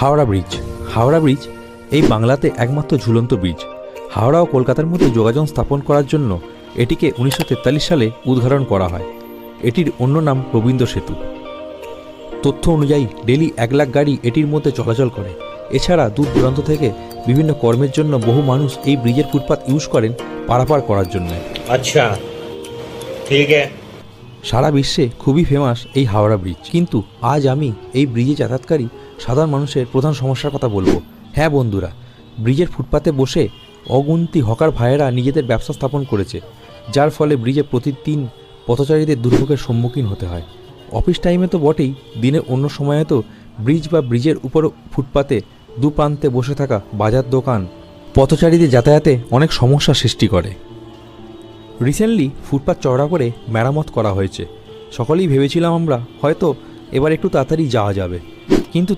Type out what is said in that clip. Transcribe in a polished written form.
Howrah bridge. Howrah bridge এই বাংলাতে একমাত্র ঝুলন্ত ব্রিজ। হাওড়া ও কলকাতার মধ্যে যোগাযোগ স্থাপন করার জন্য এটিকে 1943 সালে উদ্ঘাটন করা হয়। এটির অন্য নাম রবীন্দ্র সেতু। তথ্য অনুযায়ী ডেলি 1 লাখ গাড়ি এটির মধ্যে চলাচল করে। এছাড়া দূর দূরান্ত থেকে বিভিন্ন কর্মের জন্য বহু মানুষ এই ব্রিজের ফুটপাত ইউজ করেন পারাপার করার জন্য। আচ্ছা, ঠিক আছে। সারা বিশ্বে খুবই ফেমাস এই হাওড়া ব্রিজ, কিন্তু আজ আমি এই ব্রিজে যাতায়াতকারী সাধারণ মানুষের প্রধান সমস্যার কথা বলবো। হ্যাঁ বন্ধুরা, ব্রিজের ফুটপাতে বসে অগুন্তি হকার ভাইয়েরা নিজেদের ব্যবসা স্থাপন করেছে, যার ফলে ব্রিজে প্রতিদিন পথচারীদের দুর্ভোগের সম্মুখীন হতে হয়। অফিস টাইমে তো বটেই, দিনের অন্য সময়ে তো ব্রিজ বা ব্রিজের উপর ফুটপাতে দুপ্রান্তে বসে থাকা বাজার দোকান পথচারীদের যাতায়াতে অনেক সমস্যার সৃষ্টি করে। রিসেন্টলি ফুটপাত চওড়া করে মেরামত করা হয়েছে। সকলেই ভেবেছিলাম আমরা হয়তো এবার একটু তাড়াতাড়ি যাওয়া যাবে, কিন্তু